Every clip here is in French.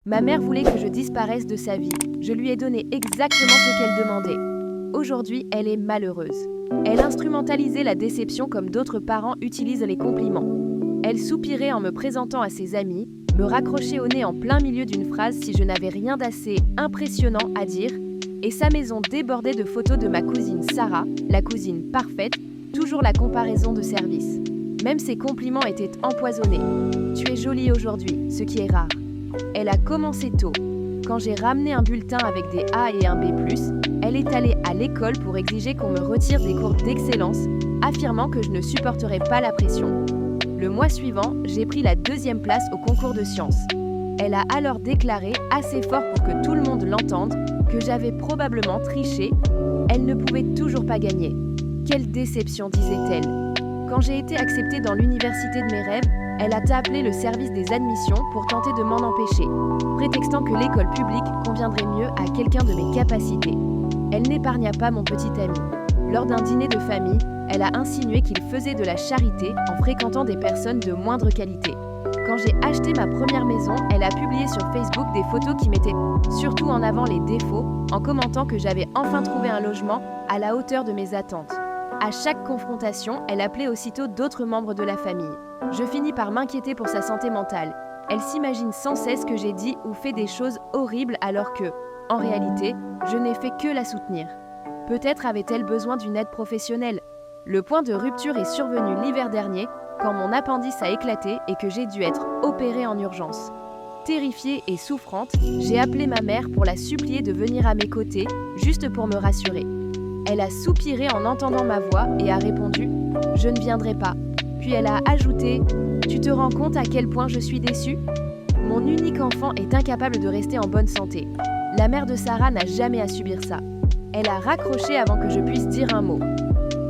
Ma mère voulait que je disparaisse de sa vie. Je lui ai donné exactement ce qu'elle demandait. Aujourd'hui, elle est malheureuse. Elle instrumentalisait la déception comme d'autres parents utilisent les compliments. Elle soupirait en me présentant à ses amis, me raccrochait au nez en plein milieu d'une phrase si je n'avais rien d'assez impressionnant à dire, et sa maison débordait de photos de ma cousine Sarah, la cousine parfaite, toujours la comparaison de service. Même ses compliments étaient empoisonnés. Tu es jolie aujourd'hui, ce qui est rare. Elle a commencé tôt. Quand j'ai ramené un bulletin avec des A et un B+, elle est allée à l'école pour exiger qu'on me retire des cours d'excellence, affirmant que je ne supporterais pas la pression. Le mois suivant, j'ai pris la 2e place au concours de sciences. Elle a alors déclaré, assez fort pour que tout le monde l'entende, que j'avais probablement triché. Elle ne pouvait toujours pas gagner. Quelle déception, disait-elle. Quand j'ai été acceptée dans l'université de mes rêves, elle a appelé le service des admissions pour tenter de m'en empêcher, prétextant que l'école publique conviendrait mieux à quelqu'un de mes capacités. Elle n'épargna pas mon petit ami. Lors d'un dîner de famille, elle a insinué qu'il faisait de la charité en fréquentant des personnes de moindre qualité. Quand j'ai acheté ma première maison, elle a publié sur Facebook des photos qui mettaient surtout en avant les défauts, en commentant que j'avais enfin trouvé un logement à la hauteur de mes attentes. À chaque confrontation, elle appelait aussitôt d'autres membres de la famille. Je finis par m'inquiéter pour sa santé mentale. Elle s'imagine sans cesse que j'ai dit ou fait des choses horribles alors que, en réalité, je n'ai fait que la soutenir. Peut-être avait-elle besoin d'une aide professionnelle. Le point de rupture est survenu l'hiver dernier, quand mon appendice a éclaté et que j'ai dû être opérée en urgence. Terrifiée et souffrante, j'ai appelé ma mère pour la supplier de venir à mes côtés, juste pour me rassurer. Elle a soupiré en entendant ma voix et a répondu « Je ne viendrai pas ». Puis elle a ajouté « Tu te rends compte à quel point je suis déçue ? Mon unique enfant est incapable de rester en bonne santé. La mère de Sarah n'a jamais à subir ça. Elle a raccroché avant que je puisse dire un mot.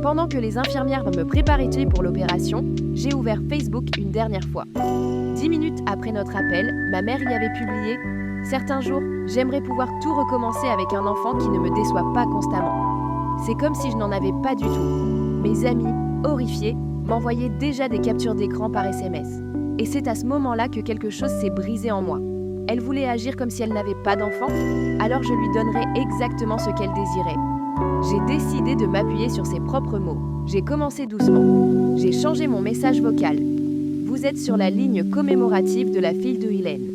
Pendant que les infirmières me préparaient pour l'opération, j'ai ouvert Facebook une dernière fois. 10 minutes après notre appel, ma mère y avait publié « Certains jours, j'aimerais pouvoir tout recommencer avec un enfant qui ne me déçoit pas constamment. » C'est comme si je n'en avais pas du tout. Mes amis, horrifiés, m'envoyaient déjà des captures d'écran par SMS. Et c'est à ce moment-là que quelque chose s'est brisé en moi. Elle voulait agir comme si elle n'avait pas d'enfant, alors je lui donnerais exactement ce qu'elle désirait. J'ai décidé de m'appuyer sur ses propres mots. J'ai commencé doucement. J'ai changé mon message vocal. Vous êtes sur la ligne commémorative de la fille de Hélène.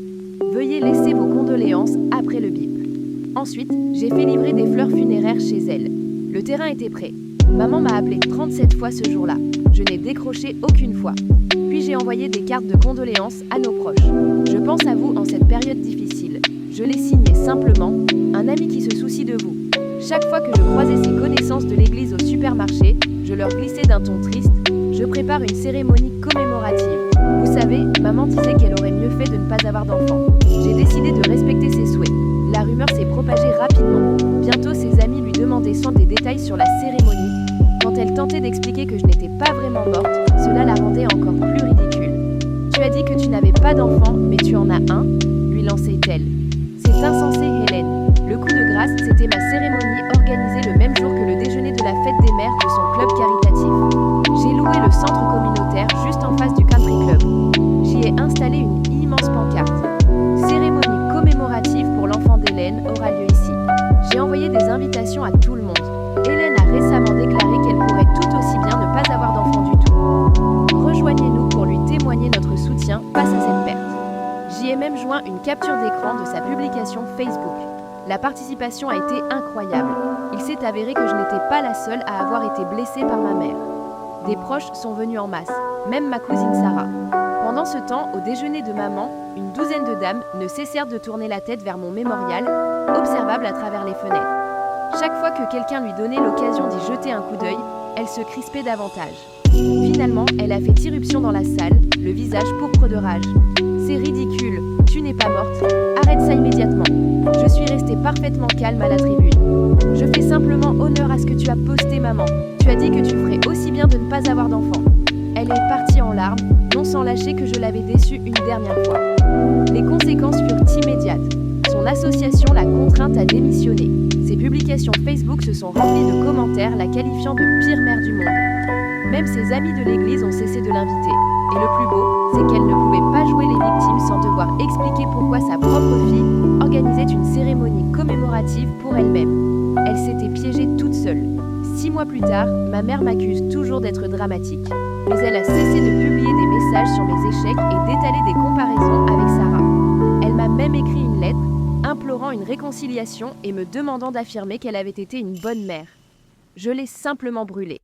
Veuillez laisser vos condoléances après le bip. Ensuite, j'ai fait livrer des fleurs funéraires chez elle. Le terrain était prêt. Maman m'a appelé 37 fois ce jour-là. Je n'ai décroché aucune fois. Puis j'ai envoyé des cartes de condoléances à nos proches. Je pense à vous en cette période difficile. Je les signais simplement « Un ami qui se soucie de vous ». Chaque fois que je croisais ses connaissances de l'église au supermarché, je leur glissais d'un ton triste « Je prépare une cérémonie commémorative. Vous savez, maman disait qu'elle aurait mieux fait de ne pas avoir d'enfant. » J'ai décidé de respecter ses souhaits. La rumeur s'est propagée rapidement. Bientôt, ses amis lui demandaient sans des détails sur la cérémonie. Quand elle tentait d'expliquer que je n'étais pas vraiment morte, cela la rendait encore plus ridicule. « Tu as dit que tu n'avais pas d'enfant, mais tu en as un ?» lui lançait-elle. « C'est insensé, Hélène. Le coup de grâce, c'était ma cérémonie organisée le même jour que le déjeuner de la fête des mères de son club caritatif. J'ai loué le centre communautaire juste en face du country club. J'y ai installé une immense pancarte. Cérémonie commémorative pour l'enfant d'Hélène aura lieu ici. J'ai envoyé des invitations à tout le monde. Hélène a récemment déclaré qu'elle pourrait tout aussi bien ne pas avoir d'enfant du tout. Rejoignez-nous pour lui témoigner notre soutien face à cette perte. J'y ai même joint une capture d'écran de sa publication Facebook. La participation a été incroyable. Il s'est avéré que je n'étais pas la seule à avoir été blessée par ma mère. Des proches sont venus en masse, même ma cousine Sarah. Pendant ce temps, au déjeuner de maman, une douzaine de dames ne cessèrent de tourner la tête vers mon mémorial, observable à travers les fenêtres. Chaque fois que quelqu'un lui donnait l'occasion d'y jeter un coup d'œil, elle se crispait davantage. Finalement, elle a fait irruption dans la salle, le visage pourpre de rage. « C'est ridicule, tu n'es pas morte, arrête ça immédiatement. » Je suis restée parfaitement calme à la tribune. « Je fais simplement honneur à ce que tu as posté, maman. Tu as dit que tu ferais aussi bien de ne pas avoir d'enfant. » Elle est partie en larmes, non sans lâcher que je l'avais déçue une dernière fois. Les conséquences furent immédiates. Son association l'a contrainte à démissionner. Ses publications Facebook se sont remplies de commentaires la qualifiant de pire mère du monde. Même ses amis de l'église ont cessé de l'inviter. Et le plus beau, c'est qu'elle ne pouvait pas pas jouer les victimes sans devoir expliquer pourquoi sa propre fille organisait une cérémonie commémorative pour elle-même. Elle s'était piégée toute seule. 6 mois plus tard, ma mère m'accuse toujours d'être dramatique. Mais elle a cessé de publier des messages sur mes échecs et d'étaler des comparaisons avec Sarah. Elle m'a même écrit une lettre, implorant une réconciliation et me demandant d'affirmer qu'elle avait été une bonne mère. Je l'ai simplement brûlée.